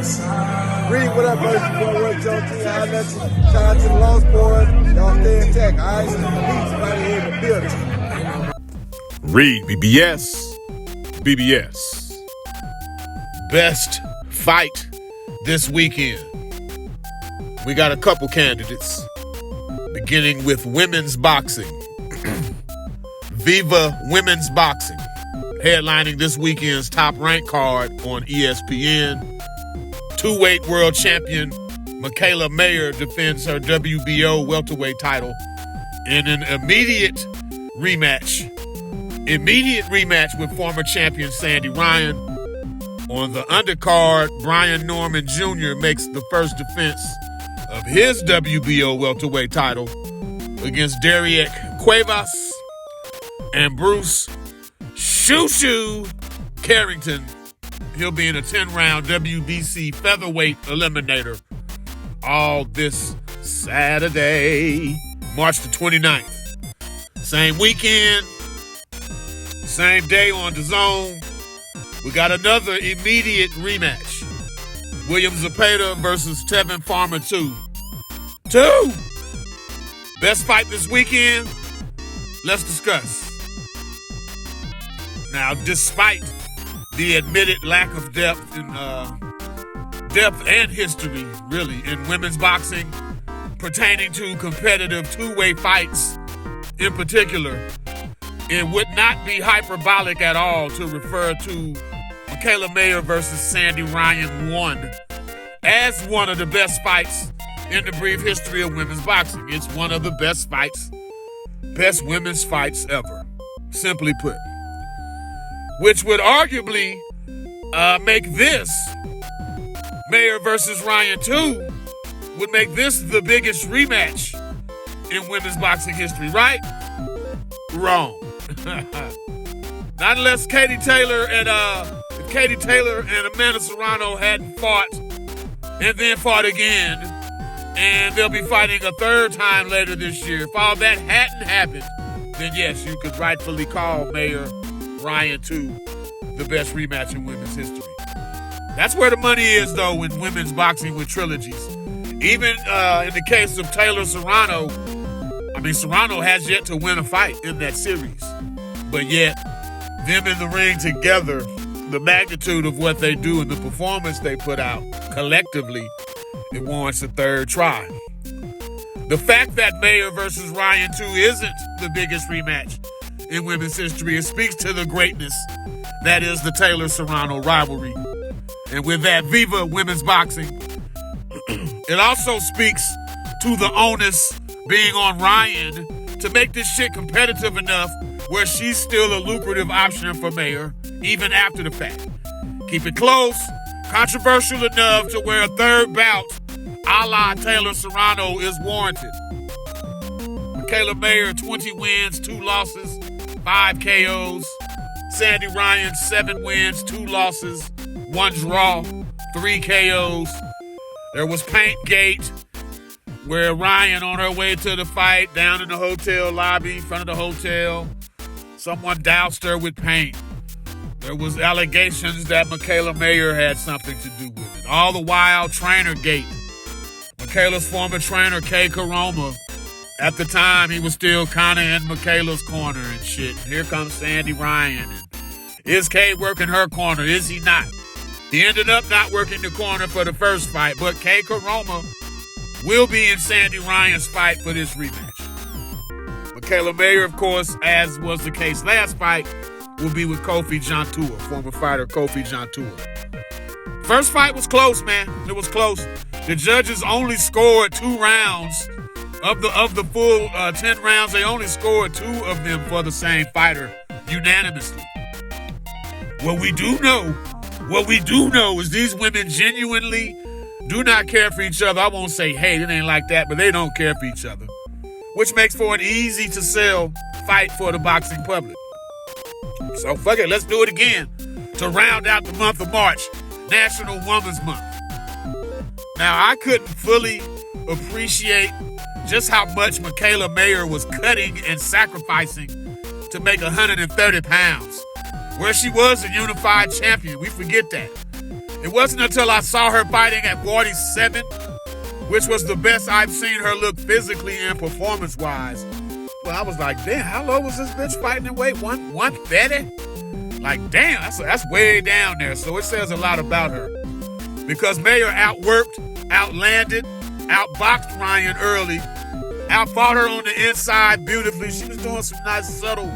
Reed, what up, buddy? You want to work your team? I'll let you. Shout out to the Lost Boys. Y'all stay intact, all right? Peace right here in the building. REED-BBS. BBS. Best fight this weekend. We got a couple candidates, beginning with women's boxing. Viva Women's Boxing, headlining this weekend's top-ranked card on ESPN. Two-weight world champion Mikaela MAYER defends her WBO welterweight title in an immediate rematch with former champion Sandy Ryan. On the undercard, Brian Norman Jr. makes the first defense of his WBO welterweight title against Derrick Cuevas and Bruce Shoo Carrington. He'll be in a 10-round WBC featherweight eliminator all this Saturday, March the 29th. Same weekend, same day on DAZN. We got another immediate rematch. William Zepeda versus Tevin Farmer 2. Best fight this weekend? Let's discuss. Now, despite the admitted lack of depth and history, really, in women's boxing, pertaining to competitive two-way fights in particular, it would not be hyperbolic at all to refer to Mikaela MAYER versus Sandy Ryan 1 as one of the best fights in the brief history of women's boxing. It's one of the best women's fights ever, simply put. Which would arguably make this, MAYER versus Ryan 2, would make this the biggest rematch in women's boxing history, right? Wrong. Not unless Katie Taylor and Amanda Serrano hadn't fought and then fought again, and they'll be fighting a third time later this year. If all that hadn't happened, then yes, you could rightfully call MAYER Ryan 2 the best rematch in women's history. That's where the money is, though, in women's boxing with trilogies. Even in the case of Taylor Serrano, Serrano has yet to win a fight in that series. But yet, them in the ring together, the magnitude of what they do and the performance they put out collectively, it warrants a third try. The fact that MAYER versus Ryan 2 isn't the biggest rematch in women's history, it speaks to the greatness that is the Taylor-Serrano rivalry. And with that, Viva Women's Boxing. It also speaks to the onus being on Ryan to make this shit competitive enough where she's still a lucrative option for MAYER, even after the fact. Keep it close, controversial enough to where a third bout, a la Taylor Serrano, is warranted. Mikaela MAYER, 20 wins, 2 losses, 5 KOs. Sandy Ryan, 7 wins, 2 losses, 1 draw, 3 KOs. There was Paintgate, where Ryan, on her way to the fight, down in the hotel lobby, in front of the hotel, someone doused her with paint. There was allegations that Mikaela MAYER had something to do with it. All the while, Trainergate. Mikaela's former trainer, Kay Karoma, at the time, he was still kind of in Mikaela's corner and shit. Here comes Sandy Ryan. And is Kay working her corner? Is he not? He ended up not working the corner for the first fight, but Kay Karoma will be in Sandy Ryan's fight for this rematch. Mikaela MAYER, of course, as was the case last fight, will be with Kofi Jantua, former fighter Kofi Jantua. First fight was close, man. It was close. The judges only scored 2 rounds. Of the full 10 rounds, they only scored 2 of them for the same fighter unanimously. What we do know is these women genuinely do not care for each other. I won't say hate, it ain't like that, but they don't care for each other, which makes for an easy to sell fight for the boxing public. So fuck it, let's do it again to round out the month of March, National Women's Month. Now, I couldn't fully appreciate just how much Mikaela MAYER was cutting and sacrificing to make 130 pounds, where she was a unified champion. We forget that. It wasn't until I saw her fighting at 47, which was the best I've seen her look physically and performance-wise. Well, I was like, damn, how low was this bitch fighting in weight? 130? Like, damn, that's way down there. So it says a lot about her. Because Mayer outworked, outlanded, outboxed Ryan early, outfought her on the inside beautifully. She was doing some nice subtle,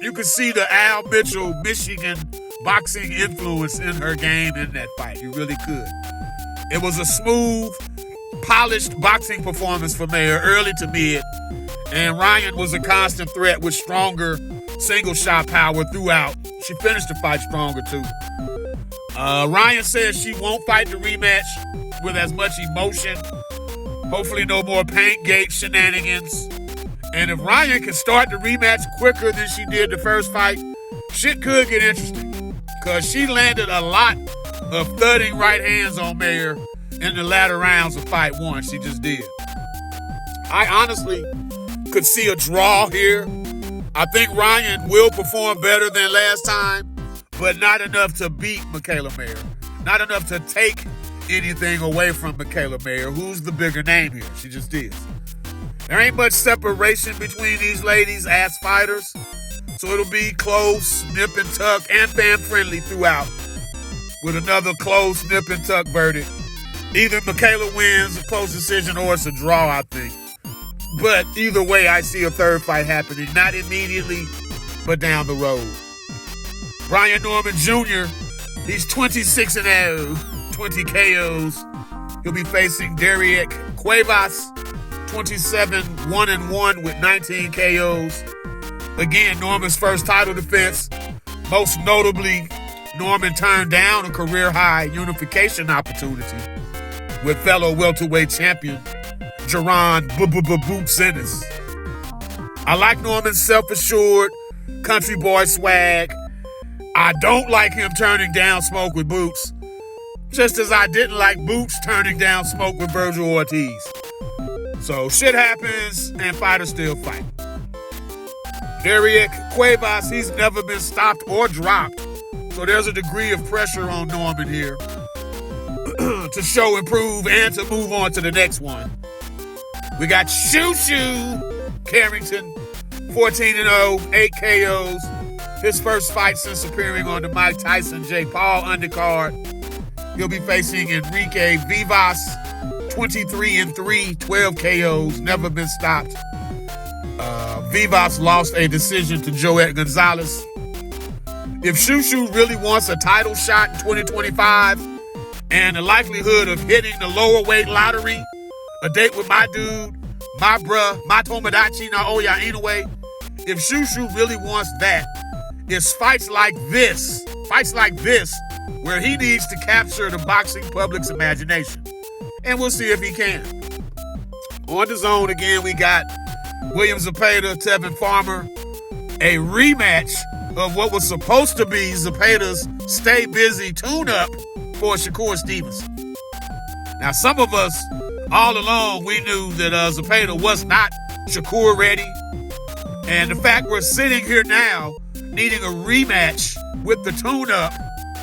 you could see the Al Mitchell, Michigan boxing influence in her game in that fight. You really could. It was a smooth, polished boxing performance for Mayer, early to mid. And Ryan was a constant threat with stronger single shot power throughout. She finished the fight stronger too. Ryan says she won't fight the rematch with as much emotion. Hopefully no more paint gate shenanigans. And if Ryan can start the rematch quicker than she did the first fight, shit could get interesting. Because she landed a lot of thudding right hands on Mayer in the latter rounds of fight one. She just did. I honestly could see a draw here. I think Ryan will perform better than last time, but not enough to beat Mikaela Mayer. Not enough to take anything away from Mikaela Mayer, who's the bigger name here. She just is. There ain't much separation between these ladies as fighters, so it'll be close, nip and tuck, and fan-friendly throughout, with another close nip and tuck verdict. Either Mikaela wins, a close decision, or it's a draw, I think. But either way, I see a third fight happening, not immediately, but down the road. Brian Norman Jr., he's 26-0, 20 KOs. He'll be facing Derrick Cuevas, 27-1-1 with 19 KOs. Again, Norman's first title defense. Most notably, Norman turned down a career-high unification opportunity with fellow welterweight champion Jaron Bout Ennis. I like Norman's self-assured country boy swag. I don't like him turning down smoke with Boots, just as I didn't like Boots turning down smoke with Virgil Ortiz. So shit happens and fighters still fight. Derrick Cuevas, he's never been stopped or dropped. So there's a degree of pressure on Norman here to show, improve, and to move on to the next one. We got Shoo Carrington, 14-0, 8 KOs. His first fight since appearing on the MikeTyson JakePaul undercard. He'll be facing Enrique Vivas, 23-3, 12 KOs, never been stopped. Vivas lost a decision to Joet Gonzalez. If Shoo really wants a title shot in 2025 and the likelihood of hitting the lower weight lottery, a date with my dude, my bruh, my Tomodachi Naoya Inoue, if Shoo really wants that, it's fights like this, where he needs to capture the boxing public's imagination. And we'll see if he can. On DAZN again, we got William Zepeda, Tevin Farmer, a rematch of what was supposed to be Zepeda's Stay Busy tune-up for Shakur Stevenson. Now, some of us, all along, we knew that Zepeda was not Shakur ready. And the fact we're sitting here now needing a rematch with the tune-up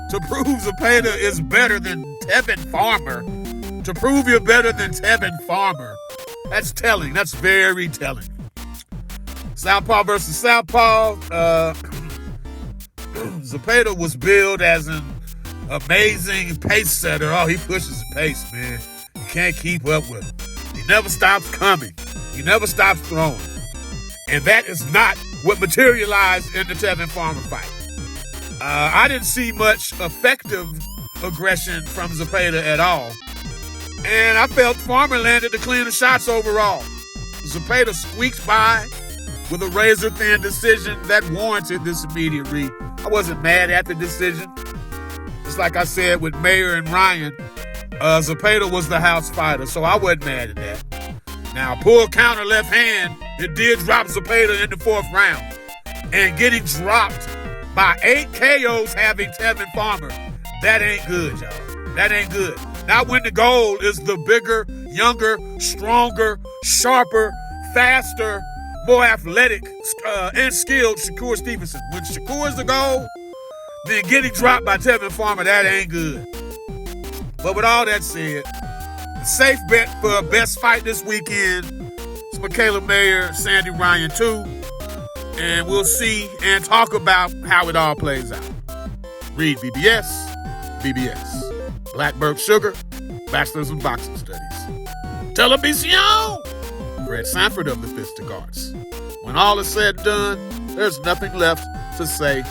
to prove Zepeda is better than Tevin Farmer. To prove you're better than Tevin Farmer. That's telling. That's very telling. Southpaw versus Southpaw. Zepeda was billed as an amazing pace setter. Oh, he pushes the pace, man. You can't keep up with him. He never stops coming. He never stops throwing. And that is not what materialized in the Tevin Farmer fight. I didn't see much effective aggression from Zepeda at all. And I felt Farmer landed the cleaner shots overall. Zepeda squeaked by with a razor-thin decision that warranted this immediate read. I wasn't mad at the decision. Just like I said with Mayer and Ryan, Zepeda was the house fighter, so I wasn't mad at that. Now, pull counter left hand, it did drop Zepeda in the fourth round. And getting dropped by 8 KOs having Tevin Farmer, that ain't good, y'all. That ain't good. Not when the goal is the bigger, younger, stronger, sharper, faster, more athletic, and skilled Shakur Stevenson. When Shakur is the goal, then getting dropped by Tevin Farmer, that ain't good. But with all that said, the safe bet for best fight this weekend is Mikaela MAYER, Sandy Ryan 2. And we'll see and talk about how it all plays out. REED-BBS, BBS. Blackbird Sugar, Bachelor's in Boxing Studies. Television! Fred Sanford of the Fistic Arts. When all is said and done, there's nothing left to say